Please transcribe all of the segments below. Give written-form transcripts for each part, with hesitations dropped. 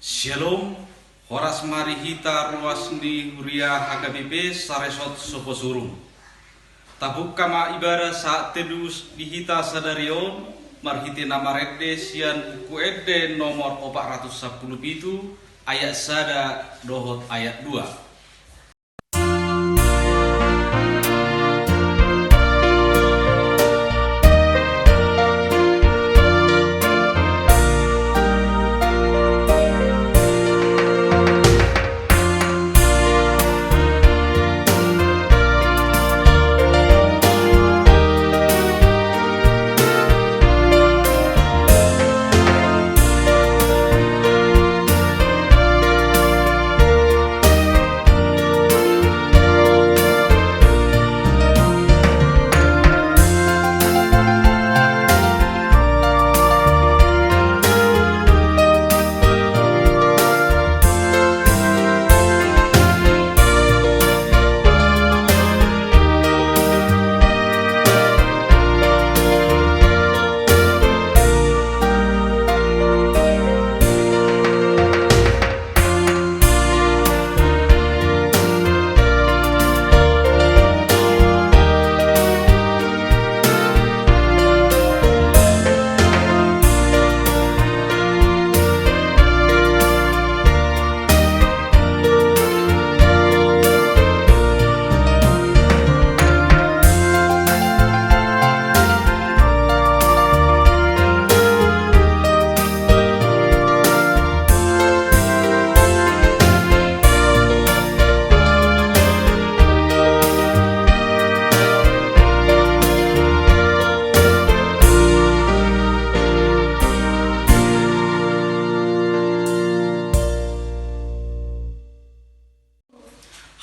Shalom, horas mari hita ruas ni huria HKBP saresot sopo surung. Tabuk kama ibadah saat tedus di hita sadarion marhiti nama redde sian buku edde nomor 410 itu ayat sada dohot ayat 2.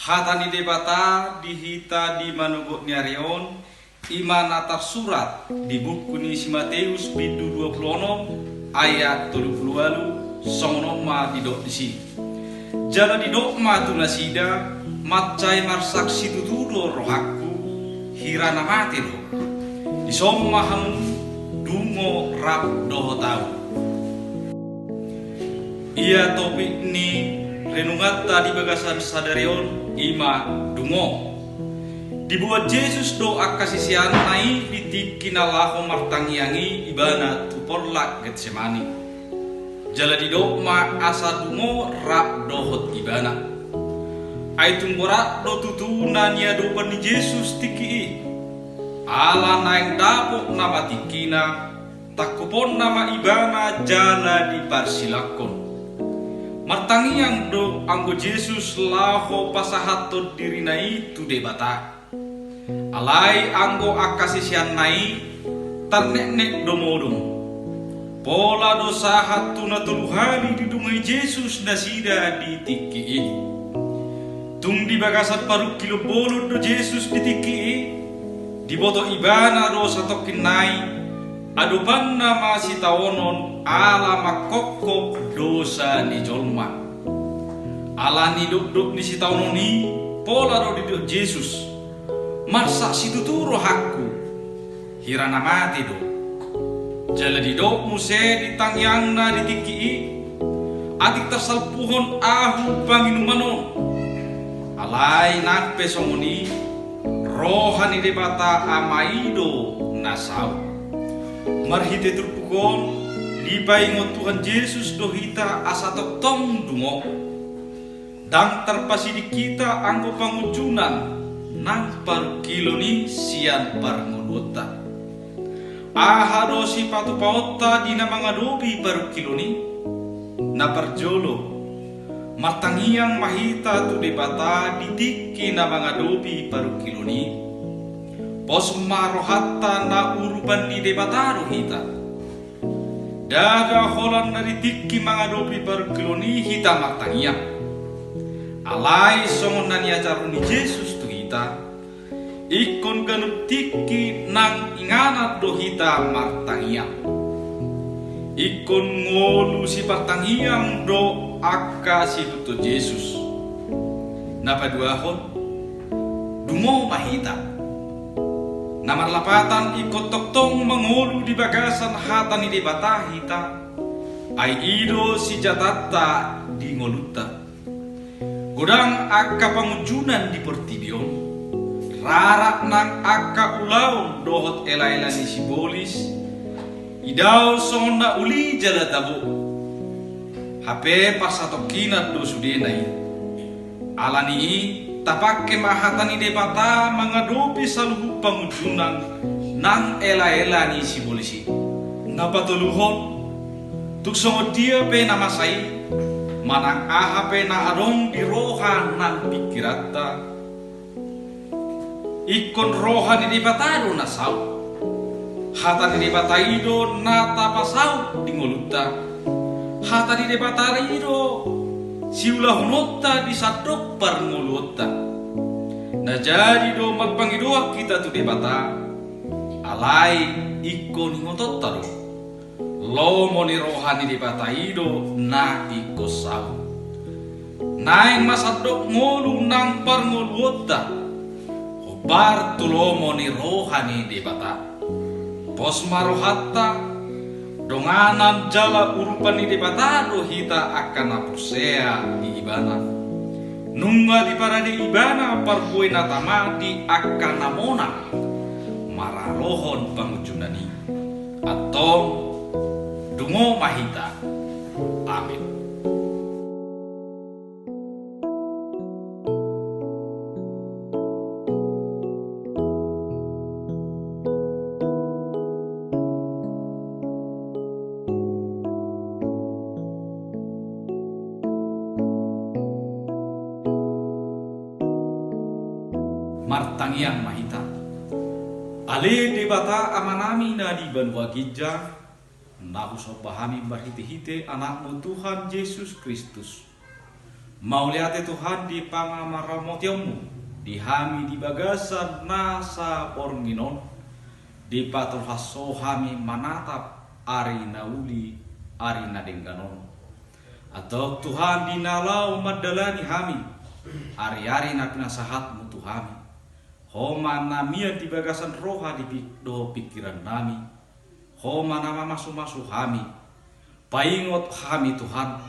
Hatani debata dihita di manugot nyarion iman atas surat di buku ni si Matius bidu 26 ayat 38 songono ma didok di sini. Jala didok ma tu nasida macai marsaksi tutudo rohaku hirana mati do. Di somma hamu dungo rap doho tau. Ia topik ni renungat tadi bagasan sadarion ima dungo. Dibuat Yesus doa kasih sian nai ditikin Allah martangiangi ibana tuporlak Getsemani. Jala di ma asa dungo rap dohot ibana. Aitung borak do tutuna nia dopan ni Yesus tiki. Ala naing dapok nama tikina takupon nama ibana jala di parsilakon. Martangiang do anggo Yesus laho pasahatot diri nai tu debata. Alai anggo akasisian nai tarnek-nek domodom. Pola dosa hatuna tuluhani di dungai Yesus nasida di tiki. Tung di bagasat paru kilo bolot do Yesus di tiki. Di boto ibana dosa tokin nai. Adupan nama si tawonon ala makokok dosa ni jolma. Ala ni duk ni si tawonon ni pola ro di Yesus. Marsa si tuturo hakku hirana mati do. Jala di dok muse di tangyang na di tiki. Adik tersalpuhon ahu panginumanon. Alai nape somoni rohani debata amaido nasau. Marhite turpukon lipaingot Tuhan Yesus dohita asa tong dungo. Dang terpasidi kita anggo pangujunan nang paru kilo ni sian parngulota. Aha dosi patu paota dina mangadobi paru kilo ni na parjolo. Martangiang mahita tu debata ditiki na mangadobi paru kilo ni. Pos marohata na uruban di debata rohita. Daga holan dari tiki mangadobi berkeloni hita martangiang. Alai songon nania caruni Yesus tu hita. Ikon ganut tiki nang inganat do hita martangiang. Ikon ngolu si martangiang do akka si tutu Yesus. Napa dua hon? Dungo mahita. Namar lapatan ikot toktong mengulu di bagasan hatani di batahita. ai ido si jatata di ngolutta. Godang akka pangujunan di pertibion, rarak nang akka ulaun dohot ela-ela ni sibolis, idao sonda uli jala tabo. HP pasatokinat do sudenai. Alani tapakke mahatani debata mengadopi saluhu pangujunan nang ela-ela ni sibolisi. Napatuluhon tuk songo dia pe nama sai manang aha pe na adong di rohan nang pikirata ikon rohan di batado na sau hata di bataido na tapasau di ngoluta hata di bataido siulah hunota di sadok par ngoluta na jadi do magpangidoa kita tu debata alai ikon ngotot taro lomo ni rohani di bataido na ikosau naing masadok ngolu nang par ngoluota hobar tu lomo ni rohani di bata pos marohatta donganan jala urupan ni di batado hita akan apusea di ibana nungga di para di ibana parbuai natamati akan namona maralohon pangujunani atau dungo mahita. Amin. Martangiang mahita. Ale debata amanami na di banwa gija. Nahu so pahami berhiti-hiti anakmu Tuhan Yesus Kristus. Mau lihat Tuhan di pangamaramotiamu, di hami di bagasan nasa pornginon, di patul haso hami manatap ari nauli ari nadengganon. Atau Tuhan di nalau madalani hami, ari-ari na pinasahatmu Tuhami. Homa namia di bagasan roha di do pikiran nami. Homa nama masu-masu hami paingot hami Tuhan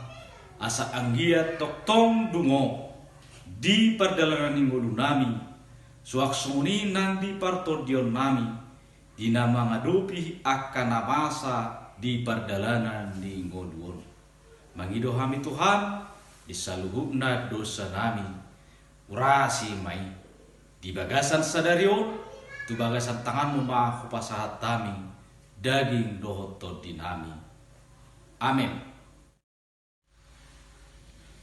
asa anggiat toktong dungo di perdalanan ngolu nami suak suni nang di partodion nami di nama ngadupi akan namasa di perdalanan di ngoluon mangido hami Tuhan di saluhupna dosa nami urasi mai di bagasan sadarion tu bagasan tanganmu ma kupasahat tami daging dohoto dinami. Amin.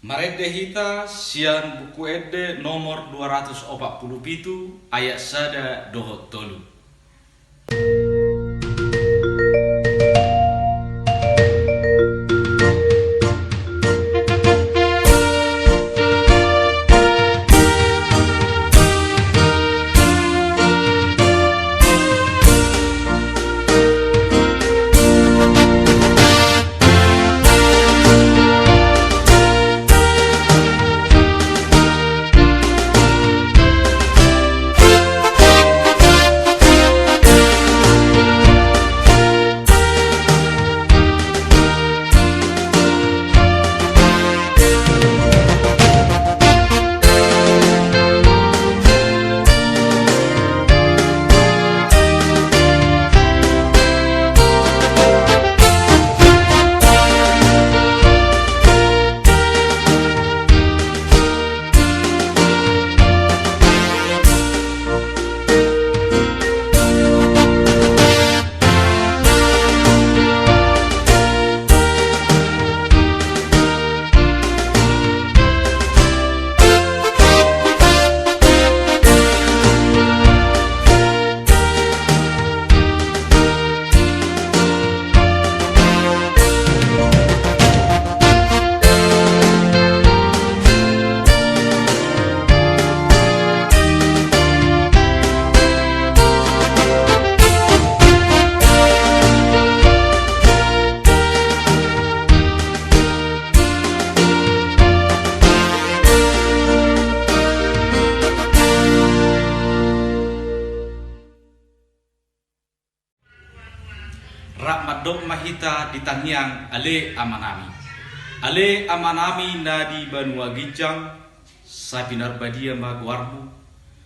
Marede hita sian buku ede nomor 247 ayat sada dohotolu. dok mahita di tangiang ale amanami. Ale amanami na di Banua Gijang, sa pinarbadia magwarmu,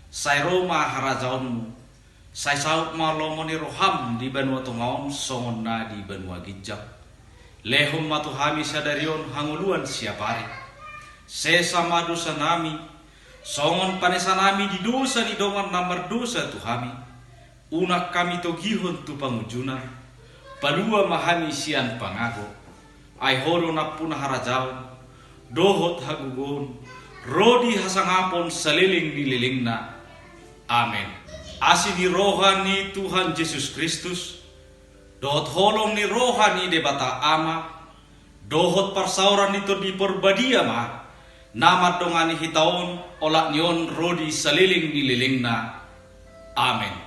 sa Roma harajaonmu, sa saut malomoni roham di Banua Tungaon songon na di Banua Gijang. Lehom matuhami sadarion hanguluan siapari. Sesama dosa nami, songon panesa nami di dosa ni dongan namar dosa tuhami. Unak kami togihon tu pangujunar, palua mahami sian pangago. Ay horo na puna harajaon, dohot hagugon, rodi hasangapon saliling nililing na. Amen. Asi ni rohani Tuhan Yesus Kristus, dohot holong ni rohani debata ama, dohot parsauran nito di porbadia ma, namat dongani hitaon olak nion rodi saliling nililing na. Amen.